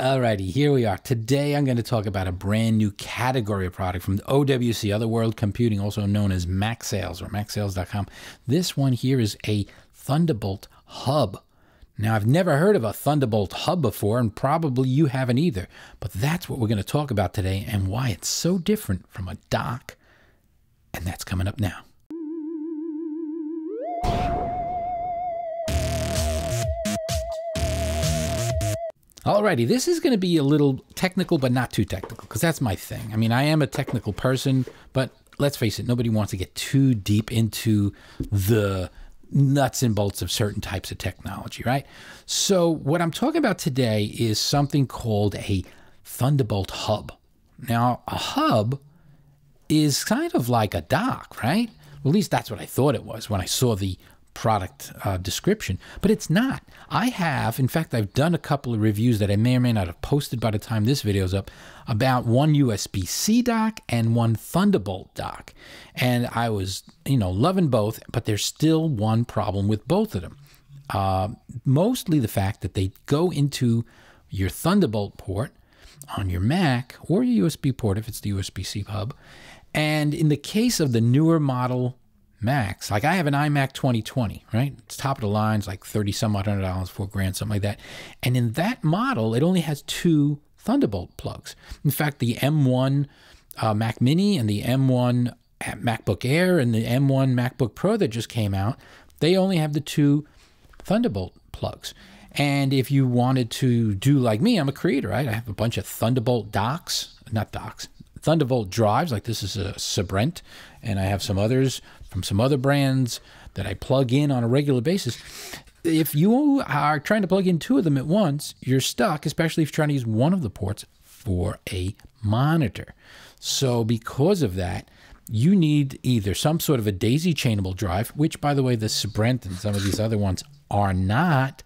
Alrighty, here we are. Today I'm going to talk about a brand new category of product from the OWC, Other World Computing, also known as Mac Sales or MacSales.com. This one here is a Thunderbolt hub. Now, I've never heard of a Thunderbolt hub before, and probably you haven't either. But that's what we're going to talk about today and why it's so different from a dock. And that's coming up now. Alrighty, this is going to be a little technical, but not too technical, because that's my thing. I mean, I am a technical person, but let's face it, nobody wants to get too deep into the nuts and bolts of certain types of technology, right? So what I'm talking about today is something called a Thunderbolt hub. Now, a hub is kind of like a dock, right? Well, at least that's what I thought it was when I saw the product description, but it's not. I have, in fact, I've done a couple of reviews that I may or may not have posted by the time this video is up about one USB-C dock and one Thunderbolt dock. And I was, loving both, but there's still one problem with both of them. Mostly the fact that they go into your Thunderbolt port on your Mac or your USB port if it's the USB-C hub. And in the case of the newer model Macs, like I have an iMac 2020, right? It's top of the line, it's like 30 some odd $100, $4,000, something like that. And in that model, it only has two Thunderbolt plugs. In fact, the M1 Mac Mini and the M1 MacBook Air and the M1 MacBook Pro that just came out, they only have the two Thunderbolt plugs. And if you wanted to do like me, I'm a creator, right? I have a bunch of Thunderbolt Thunderbolt drives, like this is a Sabrent, and I have some others from some other brands that I plug in on a regular basis. If you are trying to plug in two of them at once, you're stuck, especially if you're trying to use one of the ports for a monitor. So because of that, you need either some sort of a daisy chainable drive, which, by the way, the Sabrent and some of these other ones are not.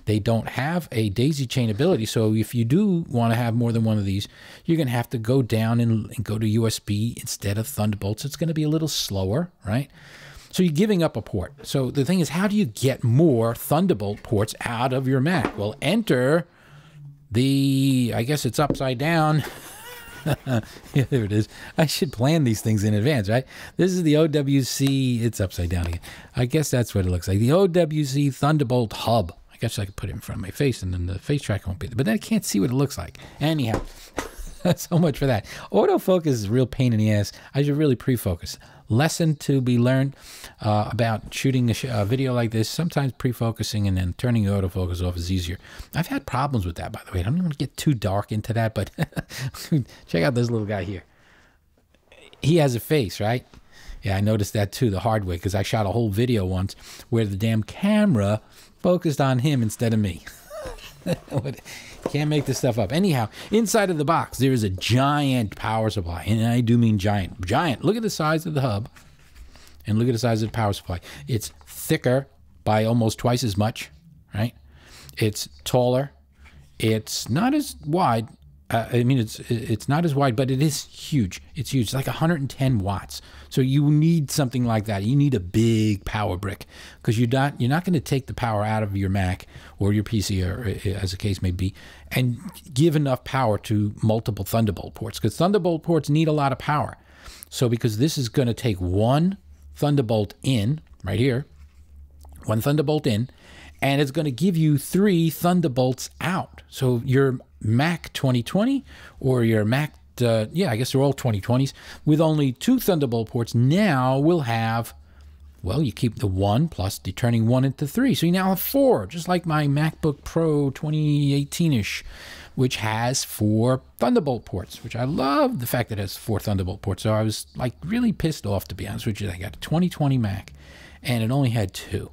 They don't have a daisy chain ability. So if you do want to have more than one of these, you're going to have to go down and go to USB instead of Thunderbolts. It's going to be a little slower, right? So you're giving up a port. So the thing is, how do you get more Thunderbolt ports out of your Mac? Well, enter the, I guess it's upside down. Yeah, there it is. I should plan these things in advance, right? This is the OWC. It's upside down again. I guess that's what it looks like. The OWC Thunderbolt hub. I guess I could put it in front of my face and then the face track won't be there. But then I can't see what it looks like. Anyhow, so much for that. Autofocus is a real pain in the ass. I should really pre-focus. Lesson to be learned about shooting a video like this. Sometimes pre-focusing and then turning the autofocus off is easier. I've had problems with that, by the way. I don't even want to get too dark into that, but check out this little guy here. He has a face, right? Yeah, I noticed that too the hard way because I shot a whole video once where the damn camera focused on him instead of me. Can't make this stuff up. Anyhow, inside of the box, there is a giant power supply. And I do mean giant. Giant. Look at the size of the hub. And look at the size of the power supply. It's thicker by almost twice as much, right? It's taller. It's not as wide. It's not as wide, but it is huge. It's huge. It's like 110 watts. So you need something like that. You need a big power brick because you're not going to take the power out of your Mac or your PC, or as the case may be, and give enough power to multiple Thunderbolt ports because Thunderbolt ports need a lot of power. So because this is going to take one Thunderbolt in right here, one Thunderbolt in, and it's going to give you 3 Thunderbolts out. So your Mac 2020 or your Mac, I guess they're all 2020s, with only 2 Thunderbolt ports now will have, well, you keep the 1 plus the turning 1 into 3. So you now have 4, just like my MacBook Pro 2018-ish, which has 4 Thunderbolt ports, which I love the fact that it has 4 Thunderbolt ports. So I was like really pissed off, to be honest with you. I got a 2020 Mac and it only had 2.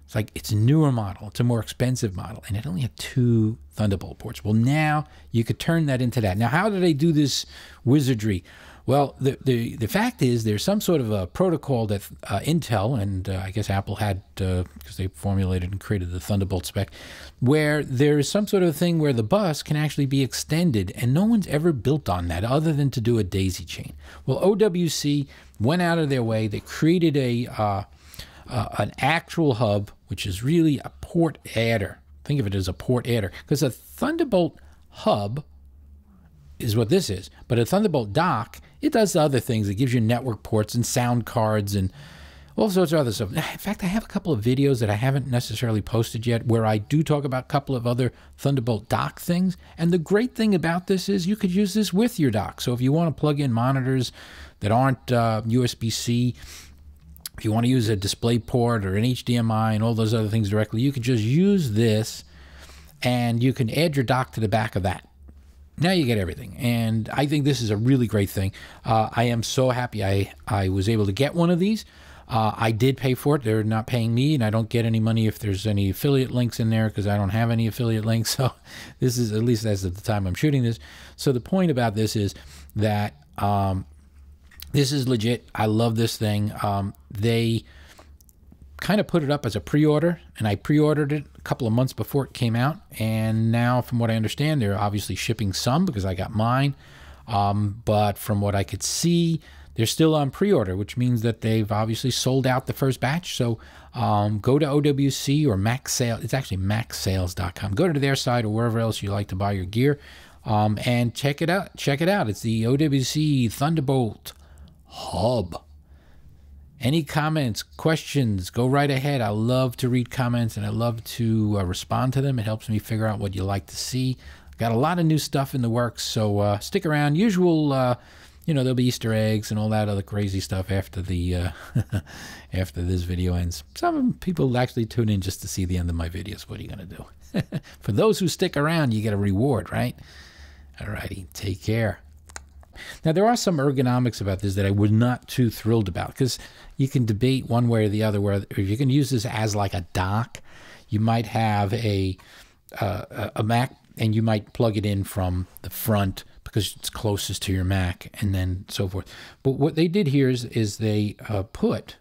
It's like, it's a newer model, it's a more expensive model, and it only had 2 Thunderbolt ports. Well, now you could turn that into that. Now, how do they do this wizardry? Well, the fact is there's some sort of a protocol that Intel and I guess Apple had, because they formulated and created the Thunderbolt spec, where there is some sort of thing where the bus can actually be extended, and no one's ever built on that other than to do a daisy chain. Well, OWC went out of their way. They created an actual hub, which is really a port adder. Think of it as a port adder, because a Thunderbolt hub is what this is. But a Thunderbolt dock, it does other things. It gives you network ports and sound cards and all sorts of other stuff. In fact, I have a couple of videos that I haven't necessarily posted yet where I do talk about a couple of other Thunderbolt dock things. And the great thing about this is you could use this with your dock. So if you want to plug in monitors that aren't USB-C, if you want to use a display port or an HDMI and all those other things directly, you could just use this and you can add your dock to the back of that. Now you get everything. And I think this is a really great thing. I am so happy I was able to get one of these. I did pay for it. They're not paying me, and I don't get any money if there's any affiliate links in there because I don't have any affiliate links. So this is, at least as of the time I'm shooting this. So the point about this is that this is legit. I love this thing. They kind of put it up as a pre-order, and I pre-ordered it a couple of months before it came out. And now, from what I understand, they're obviously shipping some because I got mine. But from what I could see, they're still on pre-order, which means that they've obviously sold out the first batch. So go to OWC or Mac Sales. It's actually MacSales.com. Go to their site or wherever else you like to buy your gear and check it out. Check it out. It's the OWC Thunderbolt HUB. Any comments, questions, go right ahead. I love to read comments and I love to respond to them. It helps me figure out what you like to see. Got a lot of new stuff in the works, so stick around. Usual, you know, there'll be Easter eggs and all that other crazy stuff after the after this video ends. Some people actually tune in just to see the end of my videos. What are you going to do? For those who stick around, you get a reward, right? All righty, take care. Now, there are some ergonomics about this that I was not too thrilled about because you can debate one way or the other where if you can use this as like a dock, you might have a Mac and you might plug it in from the front because it's closest to your Mac and then so forth. But what they did here is they put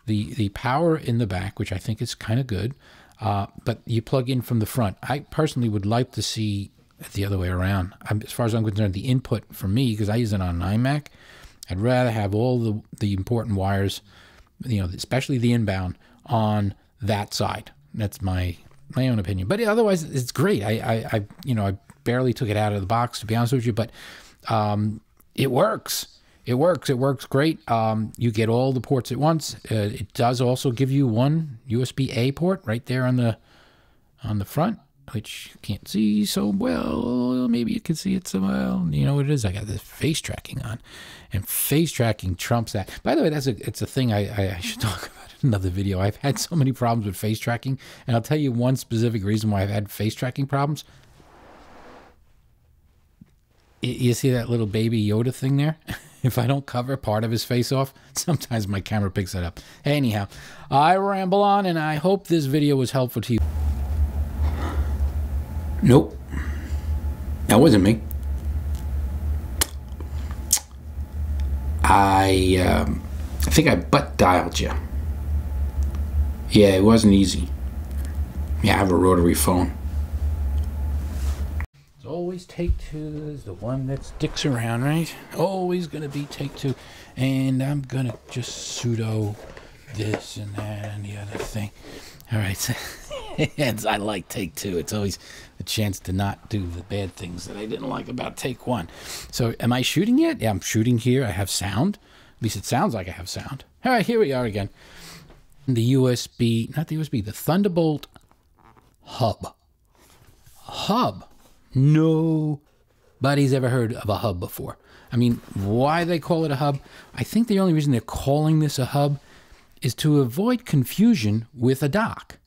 the power in the back, which I think is kind of good, but you plug in from the front. I personally would like to see the other way around. As far as I'm concerned, the input for me, because I use it on an iMac, I'd rather have all the important wires, you know, especially the inbound, on that side. That's my own opinion. But otherwise, it's great. I you know, I barely took it out of the box, to be honest with you, but it works. It works. It works great. You get all the ports at once. It does also give you one USB-A port right there on the front, which you can't see so well. Maybe you can see it so well. You know what it is? I got this face tracking on, and face tracking trumps that. By the way, it's a thing I should talk about in another video. I've had so many problems with face tracking, and I'll tell you one specific reason why I've had face tracking problems. You see that little baby Yoda thing there? If I don't cover part of his face off, sometimes my camera picks it up. Anyhow, I ramble on, and I hope this video was helpful to you. Nope, that wasn't me. I think I butt dialed you. Yeah, it wasn't easy. Yeah, I have a rotary phone. It's always take two is the one that sticks around, right? Always gonna be take two. And I'm gonna just sudo this and that and the other thing. All right, so I like take two. It's always a chance to not do the bad things that I didn't like about take one. So am I shooting yet? Yeah, I'm shooting here. I have sound. At least it sounds like I have sound. All right, here we are again. The USB, not the USB, the Thunderbolt HUB. HUB. Nobody's ever heard of a hub before. I mean, why they call it a hub? I think the only reason they're calling this a hub is to avoid confusion with a dock.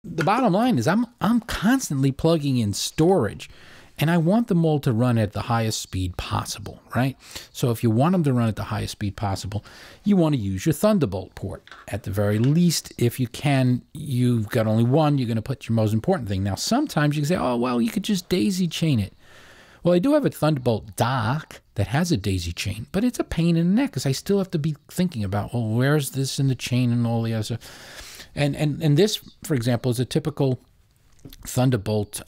The bottom line is I'm constantly plugging in storage, and I want them all to run at the highest speed possible, right? So if you want them to run at the highest speed possible, you want to use your Thunderbolt port. At the very least, if you can, you've got only one, you're going to put your most important thing. Now, sometimes you can say, oh, well, you could just daisy chain it. Well, I do have a Thunderbolt dock that has a daisy chain, but it's a pain in the neck because I still have to be thinking about, well, where's this in the chain and all the other stuff. And this, for example, is a typical Thunderbolt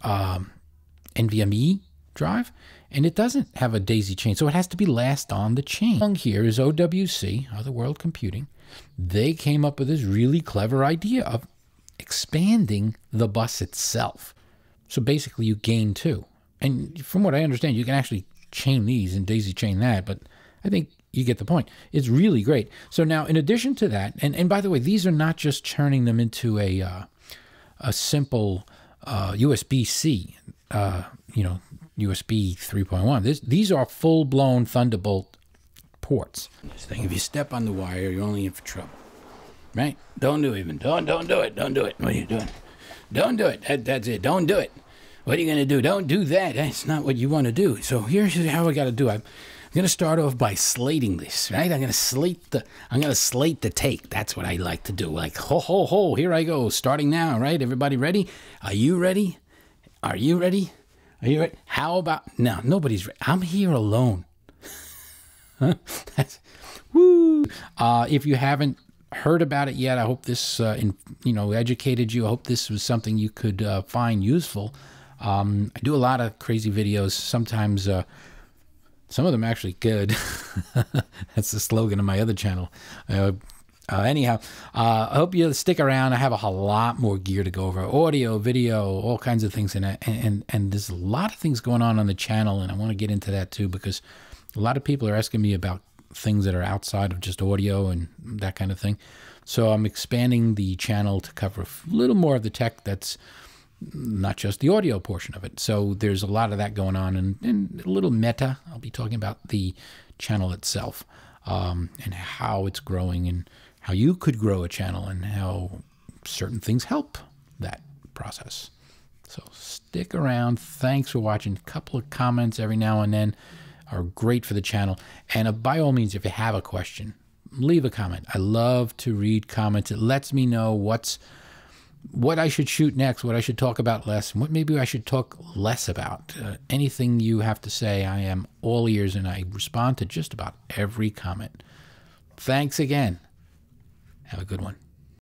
NVMe drive, and it doesn't have a daisy chain, so it has to be last on the chain. Here is OWC, Other World Computing. They came up with this really clever idea of expanding the bus itself. So basically you gain 2. And from what I understand, you can actually chain these and daisy chain that, but I think you get the point. It's really great. So now, in addition to that, and by the way, these are not just turning them into a simple USB-C, USB 3.1. These are full-blown Thunderbolt ports. This thing, if you step on the wire, you're only in for trouble, right? Don't do it. Don't do it. Don't do it. What are you doing? Don't do it. That's it. Don't do it. What are you going to do? Don't do that. That's not what you want to do. So here's how I got to do it. I'm going to start off by slating this, right? I'm going to slate the take. That's what I like to do. Like, ho, ho, ho, here I go. Starting now, right? Everybody ready? Are you ready? Are you ready? Are you ready? How about, no, nobody's ready. I'm here alone. Woo. If you haven't heard about it yet, I hope this, educated you. I hope this was something you could find useful. I do a lot of crazy videos. Sometimes some of them actually good. That's the slogan of my other channel. Anyhow, I hope you stick around. I have a lot more gear to go over. Audio, video, all kinds of things. And there's a lot of things going on the channel, and I want to get into that too, because a lot of people are asking me about things that are outside of just audio and that kind of thing. So I'm expanding the channel to cover a little more of the tech that's not just the audio portion of it. So there's a lot of that going on, and a little meta. I'll be talking about the channel itself, and how it's growing, and how you could grow a channel, and how certain things help that process. So stick around. Thanks for watching. A couple of comments every now and then are great for the channel. And by all means, if you have a question, leave a comment. I love to read comments. It lets me know what I should shoot next, what I should talk about less, and what maybe I should talk less about. Anything you have to say, I am all ears, and I respond to just about every comment. Thanks again. Have a good one.